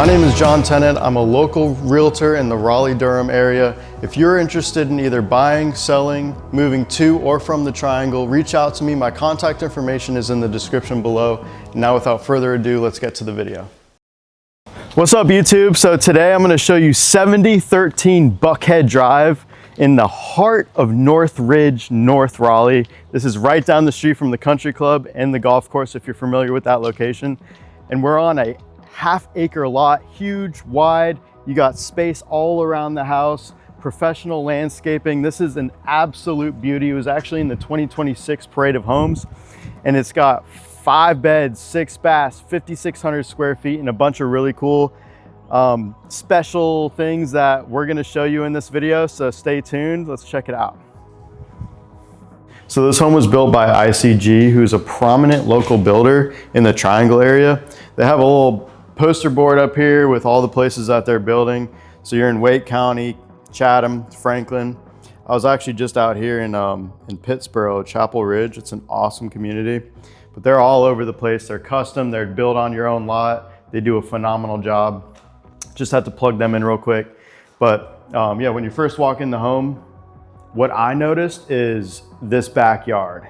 name is John Tennant. I'm a local realtor in the Raleigh-Durham area. If you're interested in either buying, selling, moving to or from the Triangle, reach out to me. My contact information is in the description below. Now without further ado, let's get to the video. What's up YouTube? So today I'm going to show you 7013 Buckhead Drive in the heart of North Ridge, North Raleigh. This is right down the street from the country club and the golf course if you're familiar with that location. And we're on a half-acre lot, huge, wide. You got space all around the house, professional landscaping. This is an absolute beauty. It was actually in the 2026 Parade of Homes, and it's got 5 beds, 6 baths, 5,600 square feet, and a bunch of really cool special things that we're gonna show you in this video, so stay tuned. Let's check it out. So this home was built by ICG, who's a prominent local builder in the Triangle area. They have a little poster board up here with all the places that they're building. So you're in Wake County, Chatham, Franklin. I was actually just out here in Pittsboro, Chapel Ridge. It's an awesome community, but they're all over the place. They're custom, they're built on your own lot. They do a phenomenal job. Just had to plug them in real quick. But yeah, when you first walk in the home, what I noticed is this backyard.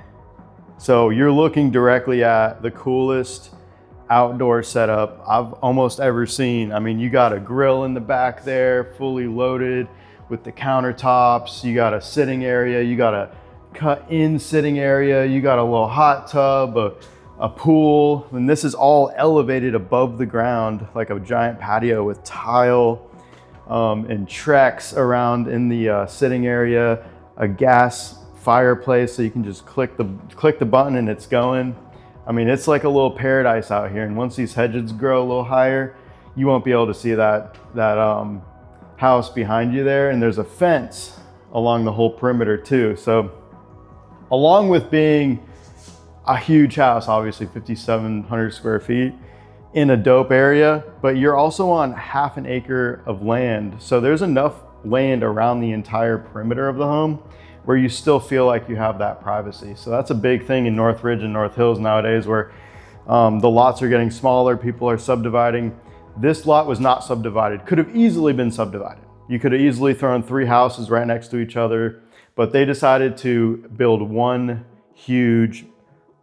So you're looking directly at the coolest outdoor setup I've almost ever seen. I mean, you got a grill in the back there, fully loaded with the countertops. You got a sitting area, you got a cut-in sitting area, you got a little hot tub, a pool, and this is all elevated above the ground like a giant patio with tile and Trex around in the sitting area, a gas fireplace so you can just click the button and it's going. I mean, it's like a little paradise out here, and once these hedges grow a little higher, you won't be able to see that house behind you there, and there's a fence along the whole perimeter too. So along with being a huge house, obviously 5,700 square feet in a dope area, but you're also on half an acre of land. So there's enough land around the entire perimeter of the home where you still feel like you have that privacy. So that's a big thing in North Ridge and North Hills nowadays, where the lots are getting smaller, people are subdividing. This lot was not subdivided, could have easily been subdivided. You could have easily thrown 3 houses right next to each other, but they decided to build one huge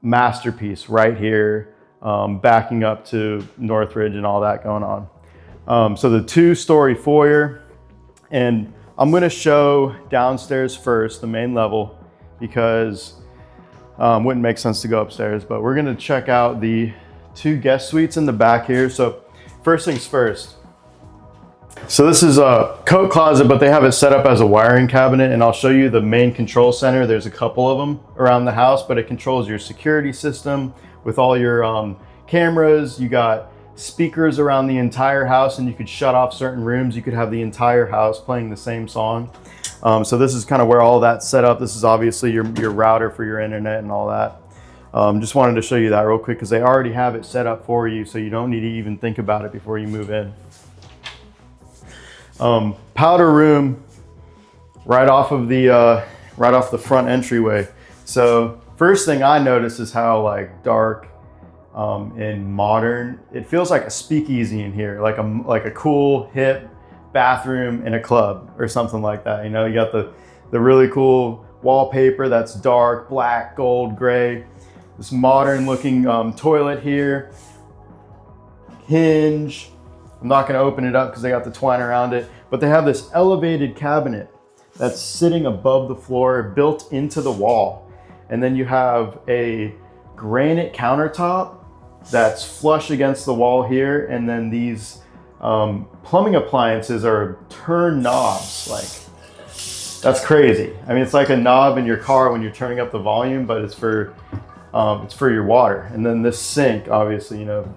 masterpiece right here, backing up to North Ridge and all that going on. So the 2-story foyer, and I'm gonna show downstairs first, the main level, because wouldn't make sense to go upstairs, but we're gonna check out the 2 guest suites in the back here. So first things first. So this is a coat closet, but they have it set up as a wiring cabinet, and I'll show you the main control center. There's a couple of them around the house, but it controls your security system with all your cameras. You got speakers around the entire house, and you could shut off certain rooms. You could have the entire house playing the same song. So this is kind of where all that's set up. This is obviously your router for your internet and all that. Just wanted to show you that real quick because they already have it set up for you, so you don't need to even think about it before you move in. Powder room right off the front entryway. So first thing I noticed is how like dark and modern. It feels like a speakeasy in here, like a cool, hip bathroom in a club or something like that. You know, you got the really cool wallpaper that's dark, black, gold, gray. This modern looking toilet here. Hinge. I'm not gonna open it up because they got the twine around it, but they have this elevated cabinet that's sitting above the floor, built into the wall. And then you have a granite countertop that's flush against the wall here, and then these plumbing appliances are turn knobs. Like, that's crazy. I mean, it's like a knob in your car when you're turning up the volume, but it's for your water. And then this sink, obviously, you know.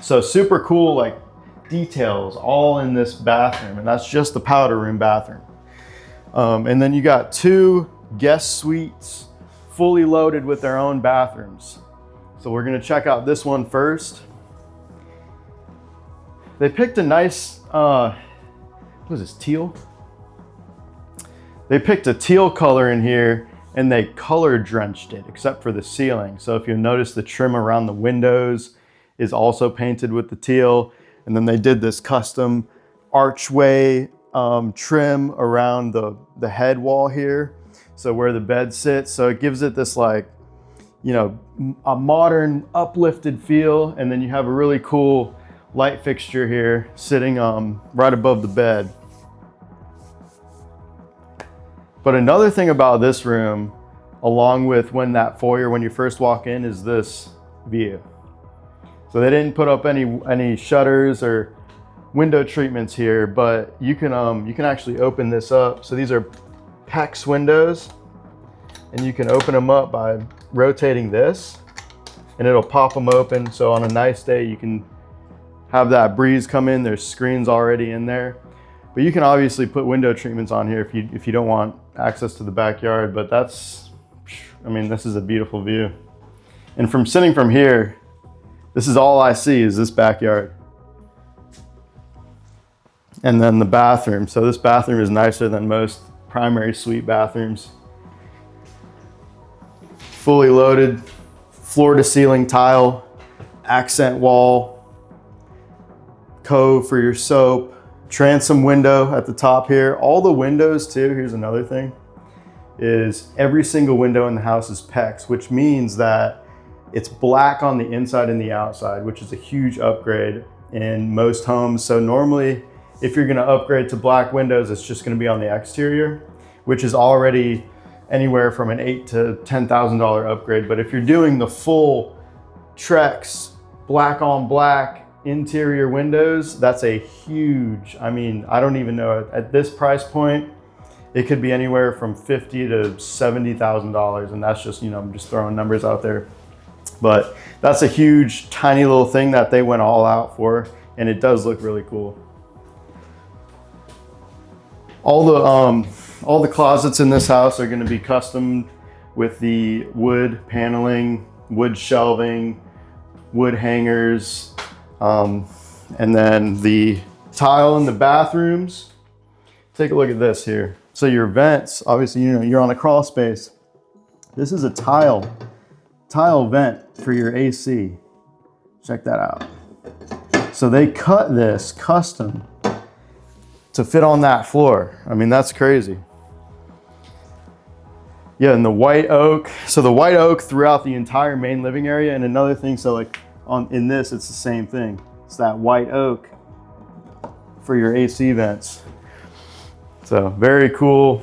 So super cool, like details all in this bathroom, and that's just the powder room bathroom. And then you got 2 guest suites, fully loaded with their own bathrooms. So we're gonna check out this one first. They picked a nice, what is this, teal? They picked a teal color in here, and they color drenched it, except for the ceiling. So if you notice, the trim around the windows is also painted with the teal. And then they did this custom archway trim around the head wall here. So where the bed sits. So it gives it this like, you know, a modern uplifted feel. And then you have a really cool light fixture here sitting right above the bed. But another thing about this room, along with that foyer when you first walk in, is this view. So they didn't put up any shutters or window treatments here, but you can actually open this up. So these are PEX windows, and you can open them up by rotating this, and it'll pop them open. So on a nice day, you can have that breeze come in. There's screens already in there, but you can obviously put window treatments on here if you don't want access to the backyard. But this is a beautiful view. And from sitting from here, this is all I see is this backyard. And then the bathroom. So this bathroom is nicer than most primary suite bathrooms. Fully loaded, floor to ceiling tile, accent wall, cove for your soap, transom window at the top here. All the windows too, here's another thing, is every single window in the house is PEX, which means that it's black on the inside and the outside, which is a huge upgrade in most homes. So normally, if you're gonna upgrade to black windows, it's just gonna be on the exterior, which is already anywhere from an $8,000 to $10,000 upgrade. But if you're doing the full Trex black on black interior windows, that's a huge, I don't even know, at this price point, it could be anywhere from $50,000 to $70,000. And that's just, I'm just throwing numbers out there. But that's a huge, tiny little thing that they went all out for. And it does look really cool. All the closets in this house are going to be custom with the wood paneling, wood shelving, wood hangers, and then the tile in the bathrooms. Take a look at this here. So your vents, obviously, you're on a crawl space. This is a tile vent for your AC. Check that out. So they cut this custom to fit on that floor. That's crazy. Yeah, and the white oak. So the white oak throughout the entire main living area. And another thing, so like in this, it's the same thing. It's that white oak for your AC vents. So very cool.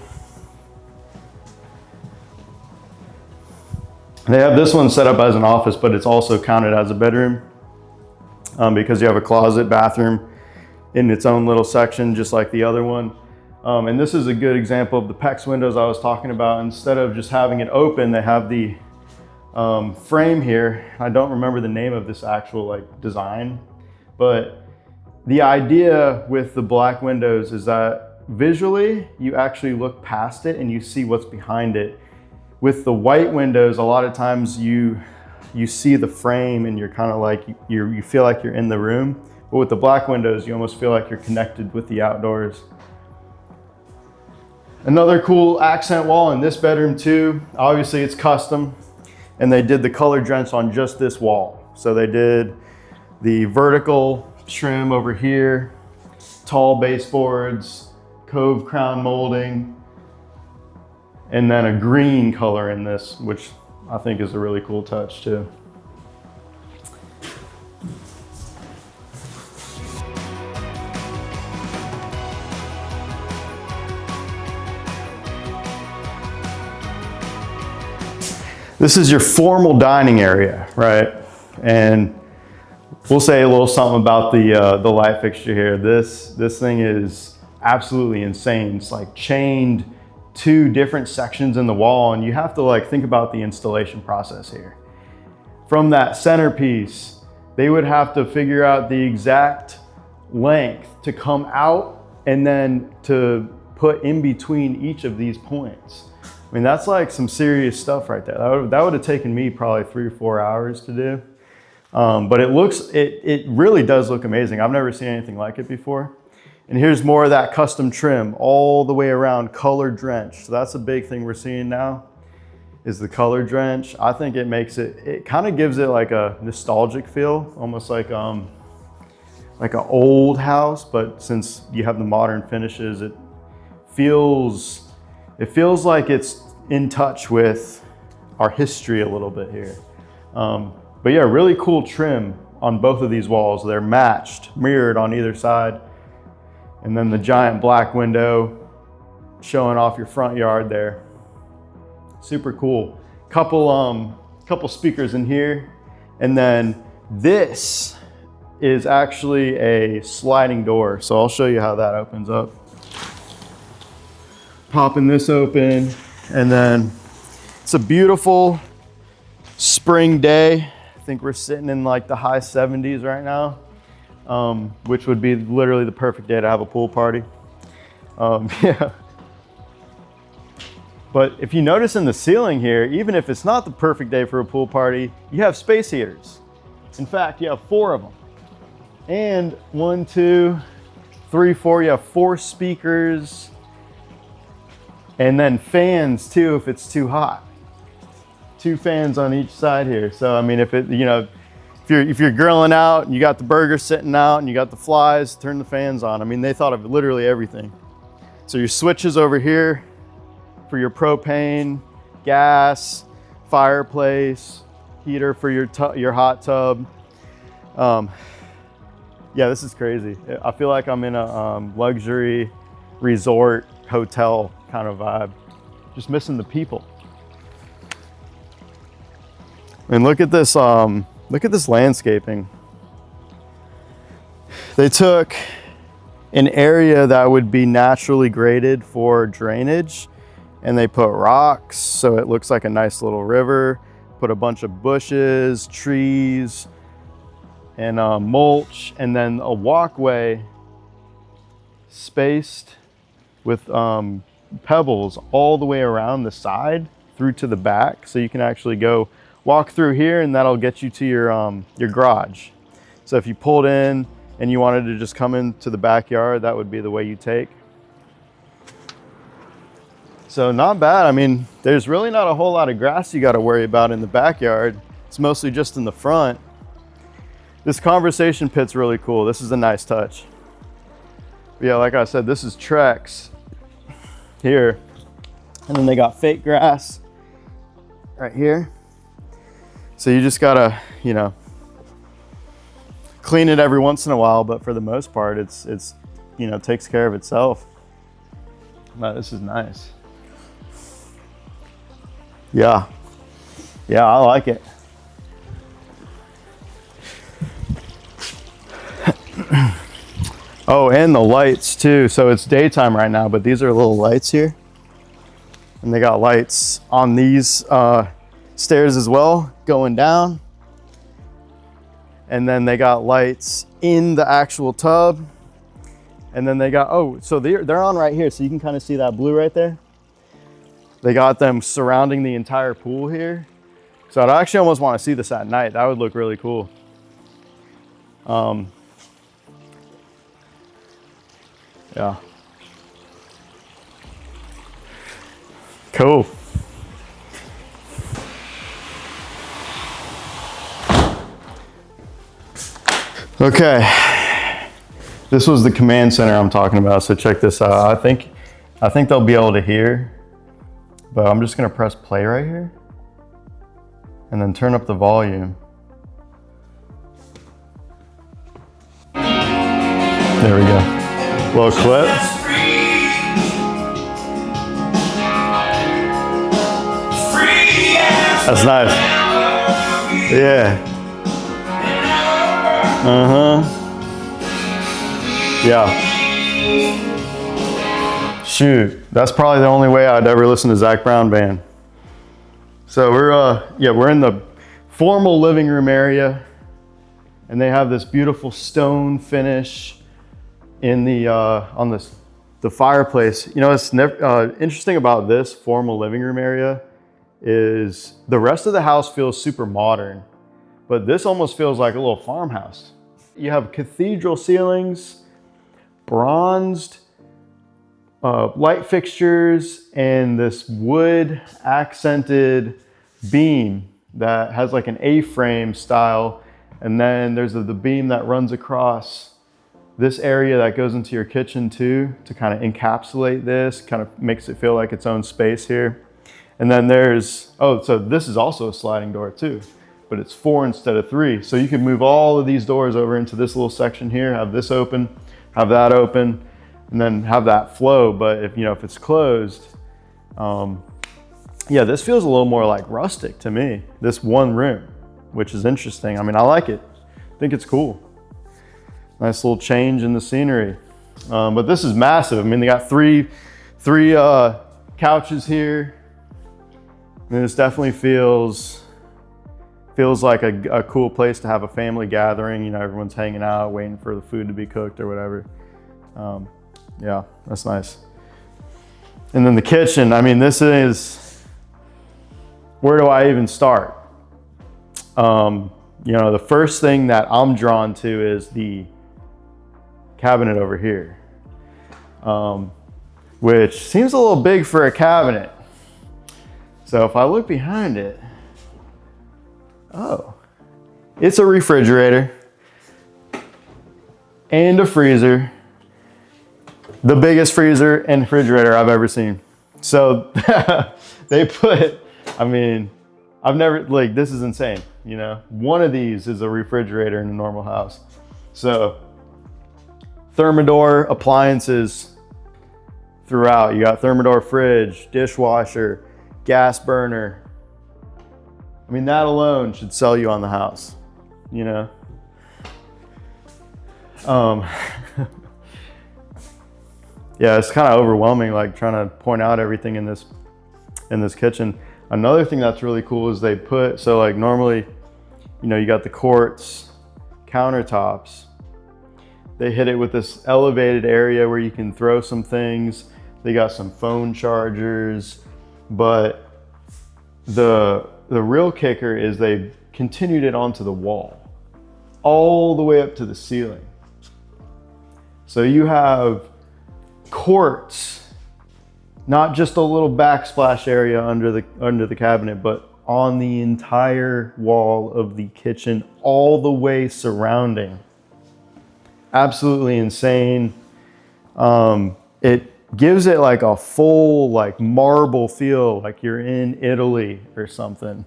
They have this one set up as an office, but it's also counted as a bedroom because you have a closet, bathroom in its own little section, just like the other one. And this is a good example of the PEX windows I was talking about. Instead of just having it open, they have the frame here. I don't remember the name of this actual design, but the idea with the black windows is that visually you actually look past it and you see what's behind it. With the white windows, a lot of times you see the frame and you're kind of like, you feel like you're in the room. But with the black windows, you almost feel like you're connected with the outdoors. Another cool accent wall in this bedroom too. Obviously it's custom, and they did the color drench on just this wall. So they did the vertical trim over here, tall baseboards, cove crown molding, and then a green color in this, which I think is a really cool touch too. This is your formal dining area, right? And we'll say a little something about the light fixture here. This thing is absolutely insane. It's like chained two different sections in the wall, and you have to think about the installation process here. From that centerpiece, they would have to figure out the exact length to come out and then to put in between each of these points. That's like some serious stuff right there. That would have taken me probably 3 or 4 hours to do. But it really does look amazing. I've never seen anything like it before. And here's more of that custom trim all the way around, color drench. So that's a big thing we're seeing now, is the color drench. I think it makes it kind of gives it like a nostalgic feel, almost like like an old house, but since you have the modern finishes, it feels like it's in touch with our history a little bit here. But yeah, really cool trim on both of these walls. They're matched, mirrored on either side. And then the giant black window showing off your front yard there. Super cool. Couple speakers in here. And then this is actually a sliding door. So I'll show you how that opens up. Popping this open, and then it's a beautiful spring day. I think we're sitting in like the high 70s right now, which would be literally the perfect day to have a pool party. Yeah. But if you notice in the ceiling here, even if it's not the perfect day for a pool party, you have space heaters. In fact, you have 4 of them. And 1, 2, 3, 4, you have 4 speakers. And then fans too, if it's too hot. 2 fans on each side here. So I mean, if you're grilling out and you got the burger sitting out and you got the flies, turn the fans on. I mean, they thought of literally everything. So your switches over here for your propane, gas, fireplace, heater for your hot tub. Yeah, this is crazy. I feel like I'm in a luxury resort hotel kind of vibe. Just missing the people. And look at this landscaping. They took an area that would be naturally graded for drainage and they put rocks so it looks like a nice little river, put a bunch of bushes, trees, and mulch, and then a walkway spaced with pebbles all the way around the side through to the back, so you can actually go walk through here and that'll get you to your garage. So if you pulled in and you wanted to just come into the backyard, that would be the way you take. So not bad. I mean, there's really not a whole lot of grass you got to worry about in the backyard. It's mostly just in the front. This conversation pit's really cool. This is a nice touch. But yeah, like I said, this is Trex here. And then they got fake grass right here. So you just gotta, clean it every once in a while, but for the most part, it's takes care of itself. But this is nice. Yeah, I like it. Oh, and the lights too. So it's daytime right now, but these are little lights here. And they got lights on these stairs as well, going down. And then they got lights in the actual tub. And then they got, so they're on right here. So you can kind of see that blue right there. They got them surrounding the entire pool here. So I'd actually almost want to see this at night. That would look really cool. Yeah. Cool. Okay. This was the command center I'm talking about. So check this out. I think they'll be able to hear, but I'm just gonna press play right here and then turn up the volume. There we go. Little clip. That's nice. Yeah. Yeah. Shoot, that's probably the only way I'd ever listen to Zac Brown Band. So we're in the formal living room area, and they have this beautiful stone finish in the on the fireplace. What's interesting about this formal living room area is the rest of the house feels super modern, but this almost feels like a little farmhouse. You have cathedral ceilings, bronzed light fixtures, and this wood accented beam that has like an A-frame style. And then there's the beam that runs across this area that goes into your kitchen too, to kind of encapsulate this, kind of makes it feel like its own space here. And then there's, oh, so this is also a sliding door too, but it's 4 instead of 3. So you can move all of these doors over into this little section here, have this open, have that open, and then have that flow. But if, you know, if it's closed, yeah, this feels a little more like rustic to me, this one room, which is interesting. I mean, I like it. I think it's cool. Nice little change in the scenery. But this is massive. I mean, they got three couches here. And this definitely feels like a cool place to have a family gathering. You know, everyone's hanging out, waiting for the food to be cooked or whatever. Yeah, that's nice. And then the kitchen, I mean, this is, where do I even start? You know, the first thing that I'm drawn to is the cabinet over here, which seems a little big for a cabinet. So if I look behind it, oh, it's a refrigerator and a freezer, the biggest freezer and refrigerator I've ever seen. So they put, I mean, I've never, like, this is insane, you know? One of these is a refrigerator in a normal house. So Thermador appliances throughout. You got Thermador fridge, dishwasher, gas burner. I mean, that alone should sell you on the house, you know? Yeah, it's kind of overwhelming, like trying to point out everything in this kitchen. Another thing that's really cool is they put, so like normally, you know, you got the quartz countertops. They hit it with this elevated area where you can throw some things. They got some phone chargers, but the real kicker is they continued it onto the wall, all the way up to the ceiling. So you have quartz, not just a little backsplash area under the cabinet, but on the entire wall of the kitchen, all the way surrounding. Absolutely insane. It gives it like a full like marble feel, like you're in Italy or something.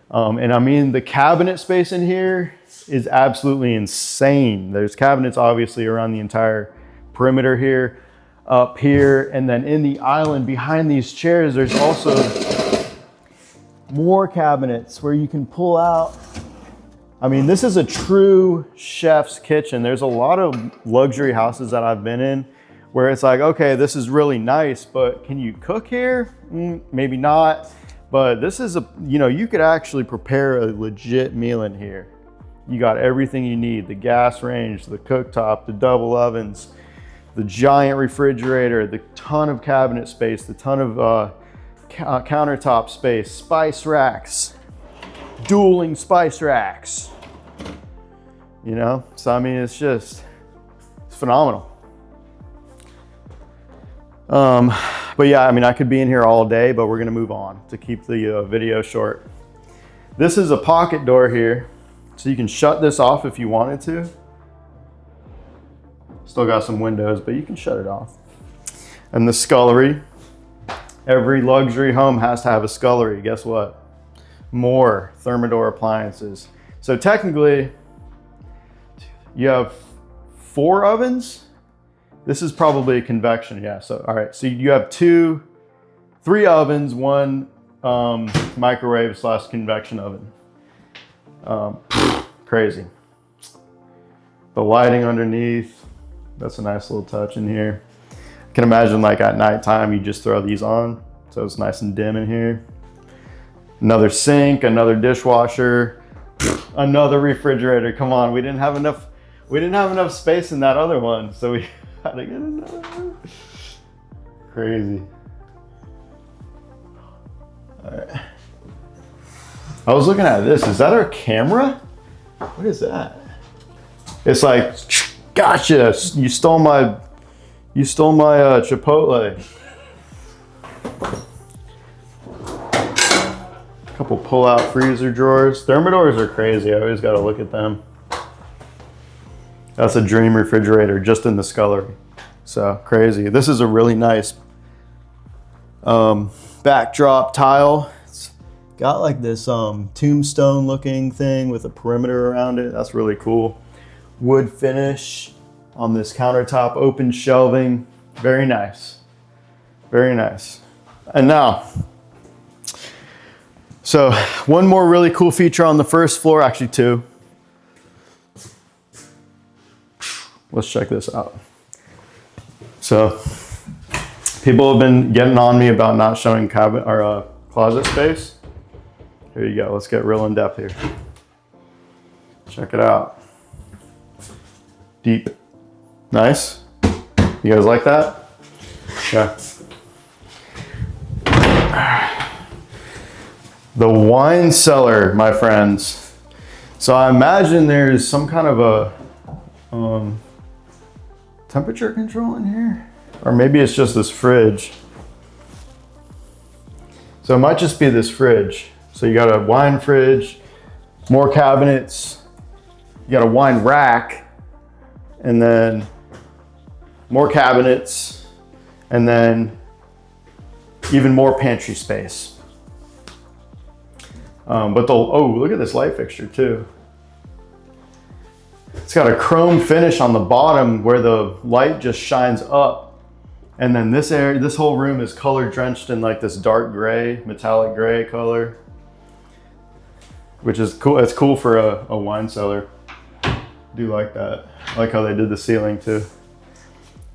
And I mean, the cabinet space in here is absolutely insane. There's cabinets obviously around the entire perimeter here, up here, and then in the island behind these chairs, there's also more cabinets where you can pull out. I mean, this is a true chef's kitchen. There's a lot of luxury houses that I've been in where it's like, okay, this is really nice, but can you cook here? Maybe not. But this is you know, you could actually prepare a legit meal in here. You got everything you need, the gas range, the cooktop, the double ovens, the giant refrigerator, the ton of cabinet space, the ton of countertop space, spice racks, dueling spice racks, you know? So, I mean, it's phenomenal. But yeah, I mean, I could be in here all day, but we're gonna move on to keep the video short. This is a pocket door here, so you can shut this off if you wanted to. Still got some windows, but you can shut it off. And the scullery. Every luxury home has to have a scullery. Guess what? More Thermador appliances. So technically, you have 4 ovens. This is probably a convection, yeah. So, all right, so you have 3 ovens, 1 microwave / convection oven. Crazy. The lighting underneath, that's a nice little touch in here. I can imagine like at nighttime, you just throw these on, so it's nice and dim in here. Another sink, another dishwasher, another refrigerator. Come on, we didn't have enough space in that other one, so we had to get another one. Crazy. All right. I was looking at this. Is that our camera? What is that? It's like, gotcha. You stole my Chipotle. A couple pull-out freezer drawers. Thermadors are crazy. I always got to look at them. That's a dream refrigerator just in the scullery. So crazy. This is a really nice backdrop tile. It's got like this tombstone looking thing with a perimeter around it. That's really cool. Wood finish on this countertop, open shelving. Very nice. Very nice. And now, so one more really cool feature on the first floor, actually two. Let's check this out. So people have been getting on me about not showing cabinet or closet space. Here you go. Let's get real in depth here. Check it out. Deep. Nice. You guys like that? Yeah. The wine cellar, my friends. So I imagine there's some kind of a temperature control in here, or maybe it's just this fridge. So it might just be this fridge. So you got a wine fridge, more cabinets, you got a wine rack, and then more cabinets, and then even more pantry space. But look at this light fixture too. It's got a chrome finish on the bottom where the light just shines up. And then this area, this whole room is color drenched in like this dark gray, metallic gray color, which is cool. It's cool for a wine cellar. I do like that. I like how they did the ceiling too.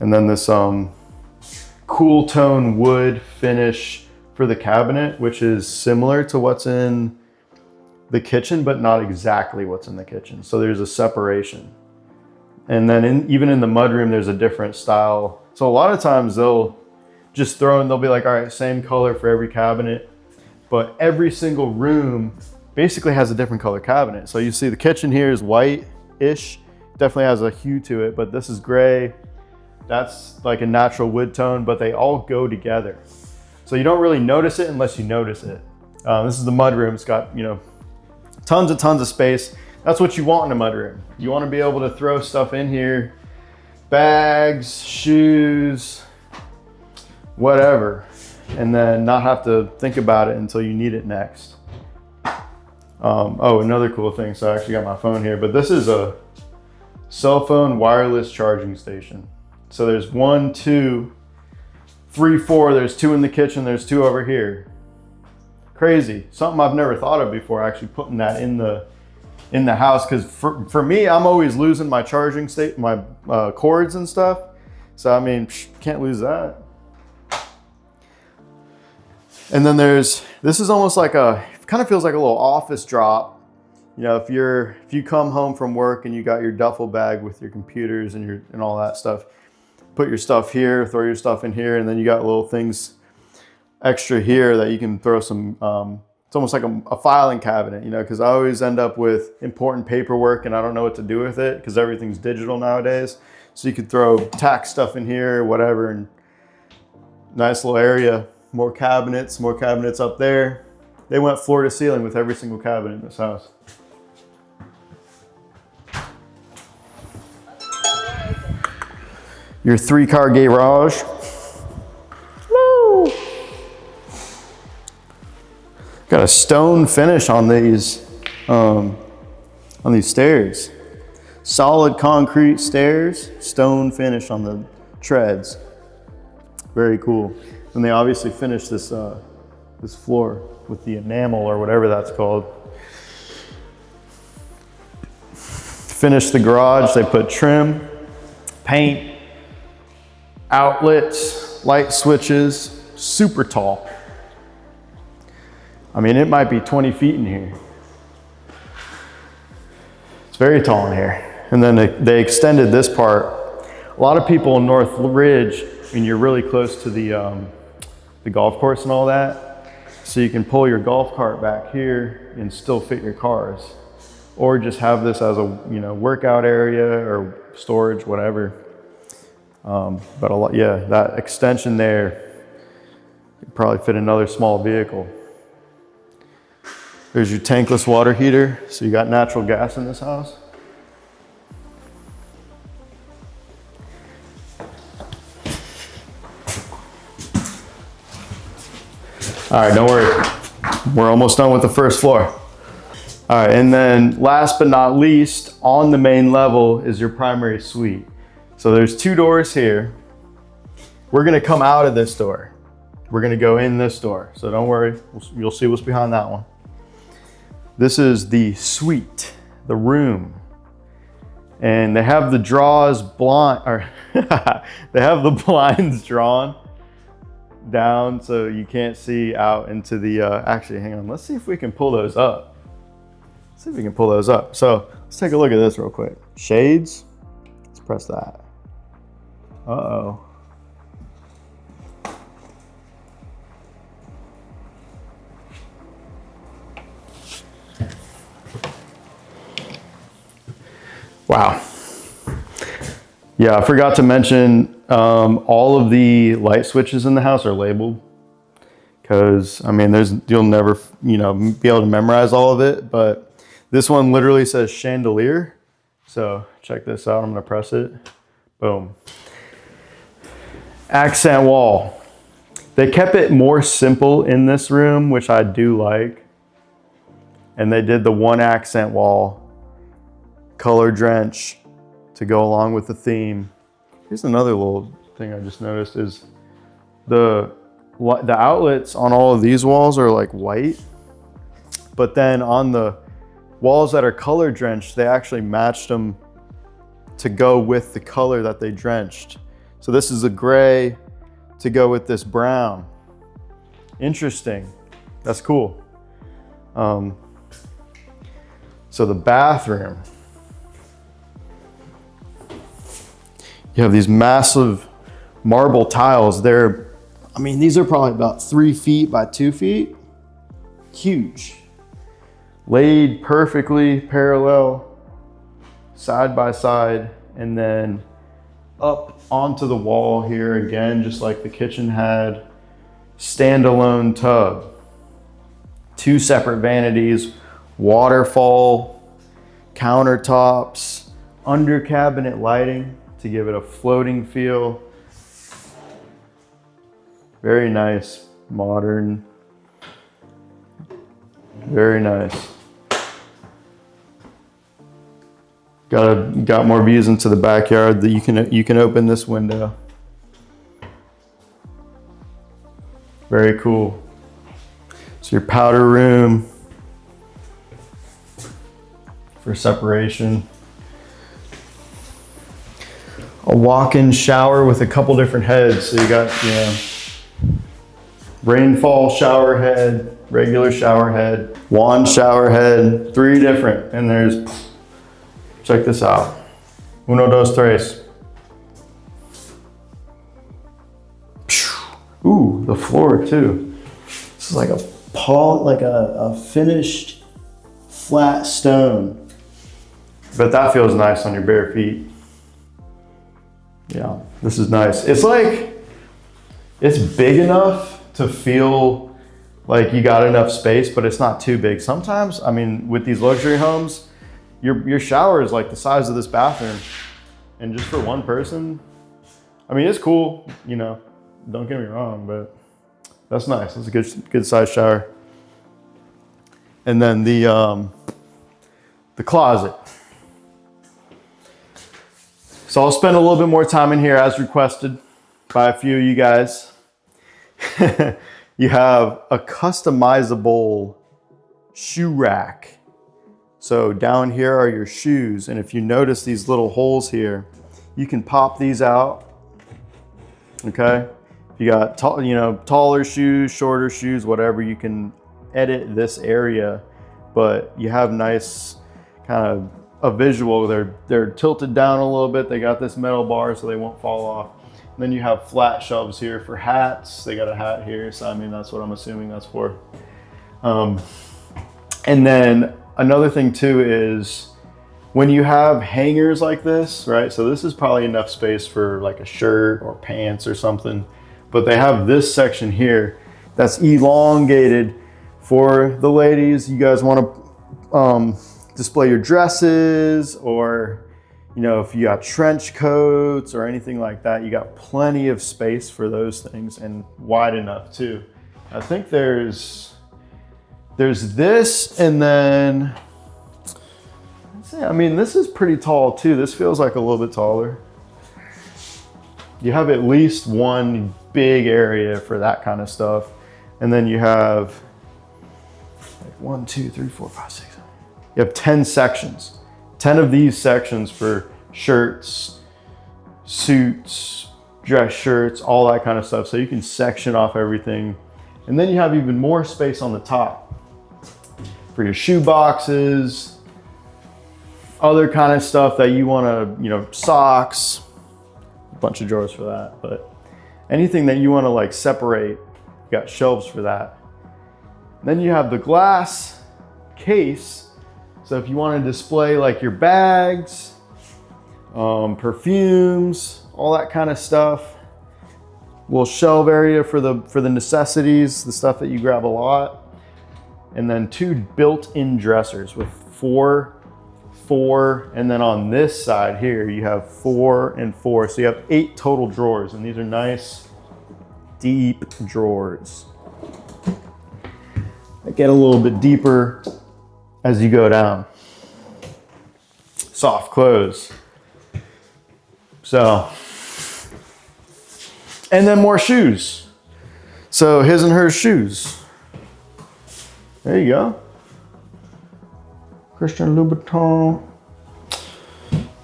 And then this cool tone wood finish for the cabinet, which is similar to what's in the kitchen, but not exactly what's in the kitchen. So there's a separation. And then even in the mudroom, there's a different style. So a lot of times they'll just they'll be like, all right, same color for every cabinet, but every single room basically has a different color cabinet. So you see the kitchen here is white-ish, definitely has a hue to it, but this is gray. That's like a natural wood tone, but they all go together. So you don't really notice it unless you notice it. This is the mudroom. It's got, tons of space. That's what you want in a mudroom. You want to be able to throw stuff in here, bags, shoes, whatever, and then not have to think about it until you need it next. Another cool thing. So I actually got my phone here, but this is a cell phone wireless charging station. So there's 1, 2, 3, 4. There's 2 in the kitchen. There's 2 over here. Crazy. Something I've never thought of before, actually putting that in the house. Because for me, I'm always losing my charging my cords and stuff. So I mean, can't lose that. And then this is almost like kind of feels like a little office drop. If you come home from work and you got your duffel bag with your computers and all that stuff, put your stuff here, throw your stuff in here, and then you got little things extra here that you can throw some, it's almost like a filing cabinet, because I always end up with important paperwork and I don't know what to do with it because everything's digital nowadays. So you could throw tax stuff in here, whatever, and nice little area, more cabinets up there. They went floor to ceiling with every single cabinet in this house. Your 3-car garage. Woo! Got a stone finish on these stairs. Solid concrete stairs, stone finish on the treads. Very cool. And they obviously finished this floor with the enamel or whatever that's called. Finished the garage. They put trim, paint, outlets, light switches. Super tall. I mean, it might be 20 feet in here. It's very tall in here. And then they extended this part. A lot of people in North Ridge, and you're really close to the golf course and all that, so you can pull your golf cart back here and still fit your cars, or just have this as a workout area or storage, whatever. But that extension there could probably fit another small vehicle. There's your tankless water heater. So you got natural gas in this house. All right, don't worry. We're almost done with the first floor. All right, and then last but not least, on the main level is your primary suite. So there's 2 doors here. We're gonna come out of this door. We're gonna go in this door. So don't worry, you'll see what's behind that one. This is the suite, the room. And they have the draws blind, or they have the blinds drawn down so you can't see out into the, actually hang on, let's see if we can pull those up. Let's see if we can pull those up. So let's take a look at this real quick. Shades, let's press that. Uh-oh. Wow. Yeah, I forgot to mention all of the light switches in the house are labeled because, I mean, you'll never, be able to memorize all of it, but this one literally says chandelier. So check this out. I'm going to press it. Boom. Accent wall. They kept it more simple in this room, which I do like. And they did the one accent wall. Color drench to go along with the theme. Here's another little thing I just noticed is the outlets on all of these walls are like white, but then on the walls that are color drenched, they actually matched them to go with the color that they drenched. So this is a gray to go with this brown. Interesting. That's cool. So the bathroom. You have these massive marble tiles. These are probably about 3 feet by 2 feet. Huge. Laid perfectly parallel, side by side, and then up onto the wall here again, just like the kitchen had. Standalone tub. 2 separate vanities, waterfall, countertops, under cabinet lighting to give it a floating feel. Very nice, modern, very nice. Got more views into the backyard that you can open this window. Very cool. So your powder room for separation. A walk-in shower with a couple different heads. So you got, rainfall shower head, regular shower head, wand shower head, 3 different. And there's, check this out. 1, 2, 3. Ooh, the floor too. This is like a finished flat stone. But that feels nice on your bare feet. Yeah, this is nice. It's big enough to feel like you got enough space, but it's not too big. Sometimes, with these luxury homes, your shower is like the size of this bathroom. And just for one person, it's cool, don't get me wrong, but that's nice. It's a good size shower. And then the closet. So I'll spend a little bit more time in here as requested by a few of you guys. You have a customizable shoe rack. So down here are your shoes. And if you notice these little holes here, you can pop these out. Okay. If you got taller shoes, shorter shoes, whatever, you can edit this area, but you have nice kind of a visual. They're tilted down a little bit. They got this metal bar so they won't fall off. And then you have flat shelves here for hats. They got a hat here, so that's what I'm assuming that's for. And then another thing too is when you have hangers like this, right? So this is probably enough space for like a shirt or pants or something, but they have this section here that's elongated for the ladies. You guys want to display your dresses, or if you got trench coats or anything like that, you got plenty of space for those things, and wide enough too. I think there's this, and then, I mean, this is pretty tall too. This feels like a little bit taller. You have at least one big area for that kind of stuff. And then you have like 1, 2, 3, 4, 5, 6. You have 10 sections. 10 of these sections for shirts, suits, dress shirts, all that kind of stuff. So you can section off everything. And then you have even more space on the top for your shoe boxes, other kind of stuff that you want to, you know, socks, a bunch of drawers for that. But anything that you want to like separate, you got shelves for that. Then you have the glass case. So if you want to display like your bags, perfumes, all that kind of stuff. Little shelf area for the necessities, the stuff that you grab a lot. And then 2 built-in dressers with 4, and then on this side here, you have 4 and 4. So you have 8 total drawers, and these are nice, deep drawers. They get a little bit deeper as you go down. Soft close. So, and then more shoes. So his and her shoes. There you go. Christian Louboutin.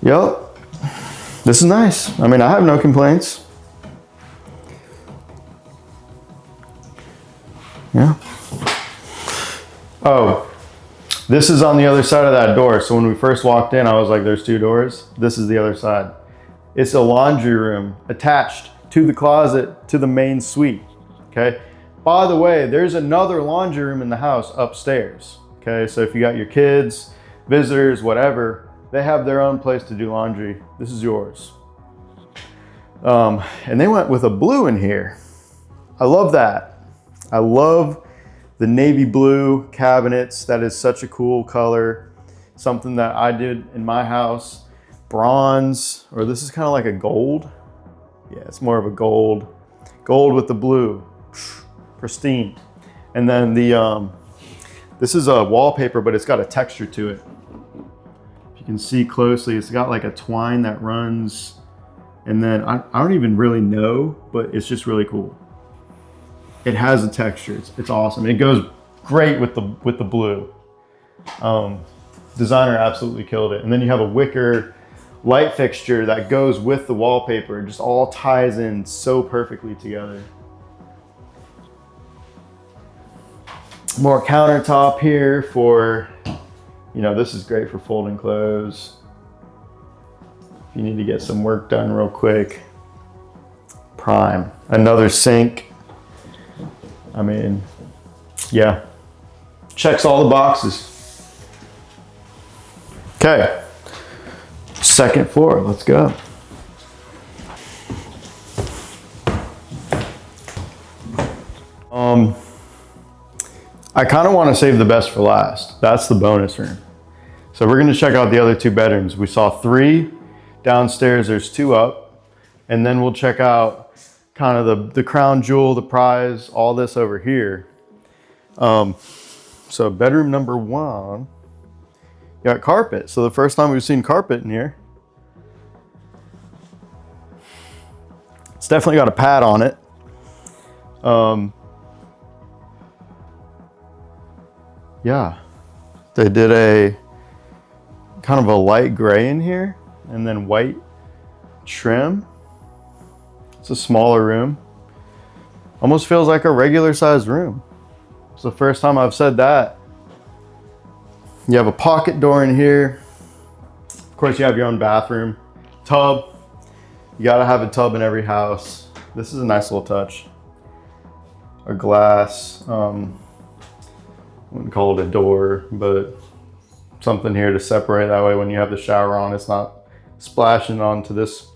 Yep. This is nice. I mean, I have no complaints. Yeah. Oh, this is on the other side of that door. So when we first walked in, I was like, there's 2 doors. This is the other side. It's a laundry room attached to the closet to the main suite. Okay. By the way, there's another laundry room in the house upstairs. Okay. So if you got your kids, visitors, whatever, they have their own place to do laundry. This is yours. And they went with a blue in here. I love that. I love the navy blue cabinets. That is such a cool color. Something that I did in my house. Bronze, or this is kind of like a gold. Yeah, it's more of a gold. Gold with the blue. Pristine. And then this is a wallpaper, but it's got a texture to it. If you can see closely, it's got like a twine that runs. And then I don't even really know, but it's just really cool. It has a texture. It's awesome. It goes great with the blue. Designer absolutely killed it. And then you have a wicker light fixture that goes with the wallpaper. It just all ties in so perfectly together. More countertop here for, you know, this is great for folding clothes. If you need to get some work done real quick. Prime. Another sink. I mean, yeah. Checks all the boxes. Okay. Second floor, let's go. I kind of want to save the best for last. That's the bonus room. So we're going to check out the other 2 bedrooms. We saw 3 downstairs, there's 2 up, and then we'll check out kind of the crown jewel, the prize, all this over here. So bedroom number 1, you got carpet. So the first time we've seen carpet in here. It's definitely got a pad on it. Yeah, they did a kind of a light gray in here and then white trim. It's a smaller room. Almost feels like a regular sized room. It's the first time I've said that. You have a pocket door in here. Of course, you have your own bathroom. Tub. You gotta have a tub in every house. This is a nice little touch. A glass, I wouldn't call it a door, but something here to separate. That way when you have the shower on, it's not splashing onto this.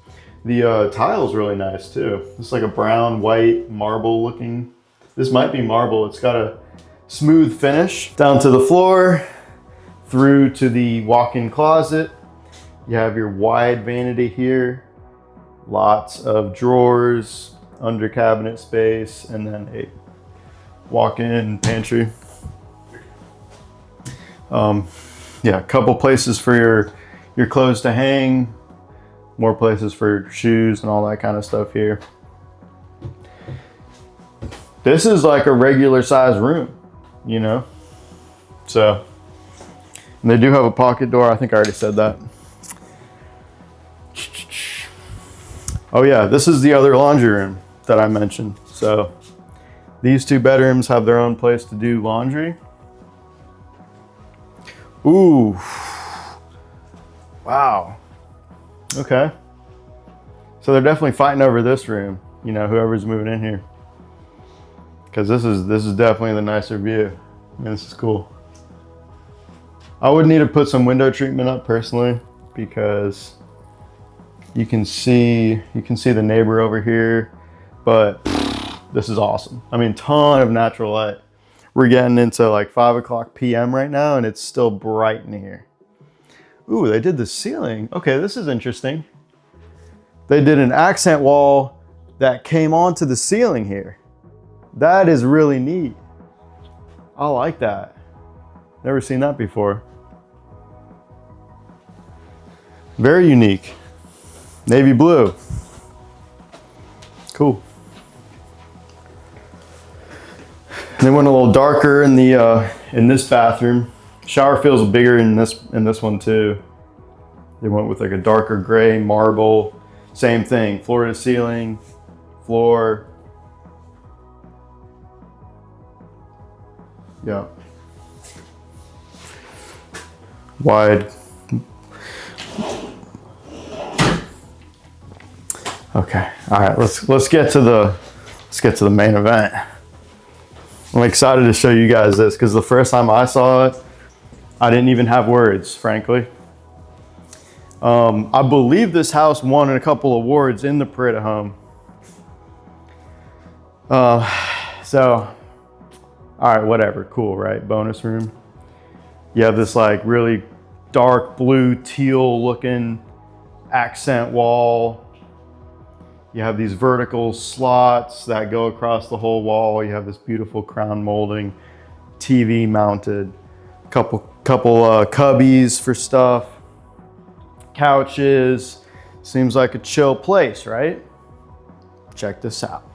The tile's really nice too. It's like a brown, white, marble looking. This might be marble. It's got a smooth finish. Down to the floor, through to the walk-in closet. You have your wide vanity here. Lots of drawers, under cabinet space, and then a walk-in pantry. Yeah, a couple places for your clothes to hang, more places for shoes and all that kind of stuff here. This is like a regular size room, you know? So, and they do have a pocket door. I think I already said that. Oh yeah, this is the other laundry room that I mentioned. So these 2 bedrooms have their own place to do laundry. Ooh, wow. Okay. So they're definitely fighting over this room, you know, whoever's moving in here. Because this is definitely the nicer view. I mean, this is cool. I would need to put some window treatment up personally, because you can see the neighbor over here, but this is awesome. I mean, ton of natural light. We're getting into like 5 o'clock p.m. right now, and it's still bright in here. Ooh, they did the ceiling. Okay, this is interesting. They did an accent wall that came onto the ceiling here. That is really neat. I like that. Never seen that before. Very unique. Navy blue. Cool. And they went a little darker in the in this bathroom. Shower feels bigger in this one too. They went with like a darker gray marble. Same thing, floor to ceiling, floor. Yeah. Wide. Okay. All right. Let's get to the main event. I'm excited to show you guys this because the first time I saw it, I didn't even have words, frankly. I believe this house won a couple awards in the Parade Home. So, all right, whatever, cool, right? Bonus room. You have this like really dark blue teal looking accent wall. You have these vertical slots that go across the whole wall. You have this beautiful crown molding, TV mounted, couple cubbies for stuff, couches. Seems like a chill place, right? Check this out.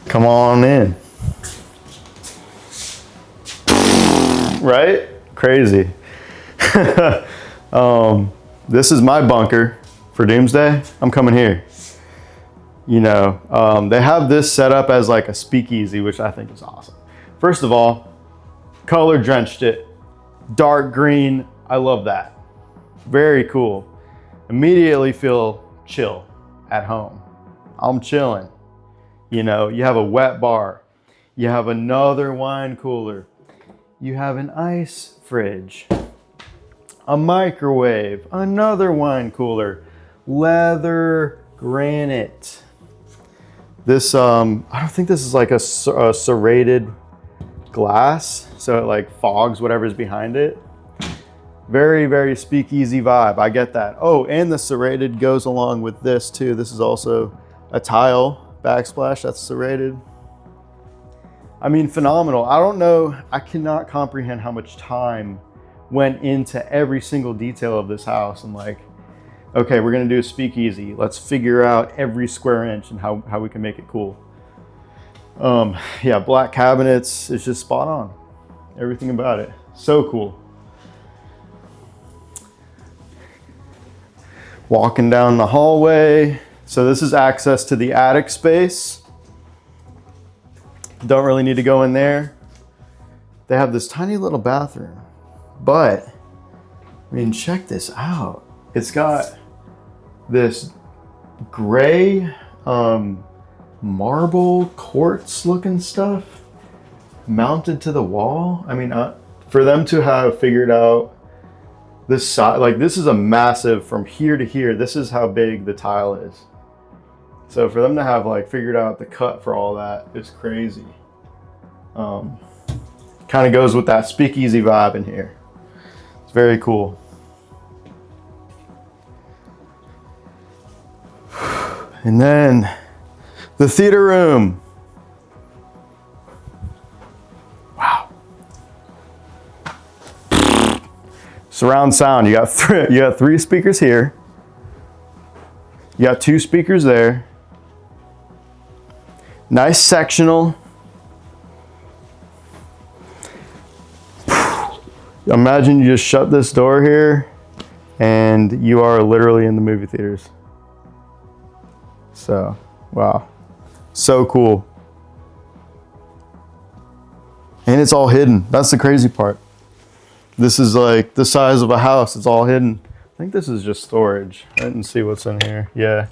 Come on in. Right? Crazy. This is my bunker for Doomsday. I'm coming here. You know, they have this set up as like a speakeasy, which I think is awesome. First of all, color drenched it. Dark green. I love that. Very cool. Immediately feel chill at home. I'm chilling. You know, you have a wet bar. You have another wine cooler. You have an ice fridge, a microwave, another wine cooler, leather granite. This, I don't think this is like a serrated glass, so it like fogs whatever's behind it. Very, very speakeasy vibe, I get that. Oh, and the serrated goes along with this too. This is also a tile backsplash that's serrated. I mean, phenomenal. I don't know, I cannot comprehend how much time went into every single detail of this house. And like, okay, we're gonna do a speakeasy. Let's figure out every square inch and how we can make it cool. Yeah, black cabinets, it's just spot on. Everything about it, so cool. Walking down the hallway. So this is access to the attic space. Don't really need to go in there. They have this tiny little bathroom, but I mean, check this out. It's got this gray marble quartz looking stuff mounted to the wall. I mean, for them to have figured out this side, like this is a massive, from here to here, this is how big the tile is. So for them to have like figured out the cut for all that is crazy. Kind of goes with that speakeasy vibe in here. It's very cool. And then the theater room. Wow. Surround sound. You got three speakers here. You got 2 speakers there. Nice sectional. Imagine you just shut this door here and you are literally in the movie theaters. So, wow. So cool. And it's all hidden. That's the crazy part. This is like the size of a house. It's all hidden. I think this is just storage. I didn't see what's in here. Yeah.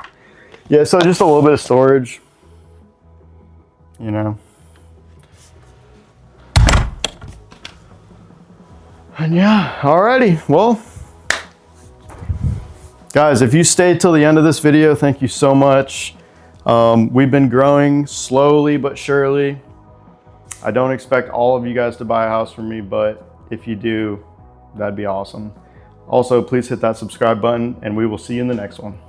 Yeah, so just a little bit of storage. You know. And yeah, alrighty. Well, guys, if you stayed till the end of this video, thank you so much. We've been growing slowly but surely. I don't expect all of you guys to buy a house from me, but if you do, that'd be awesome. Also, please hit that subscribe button and we will see you in the next one.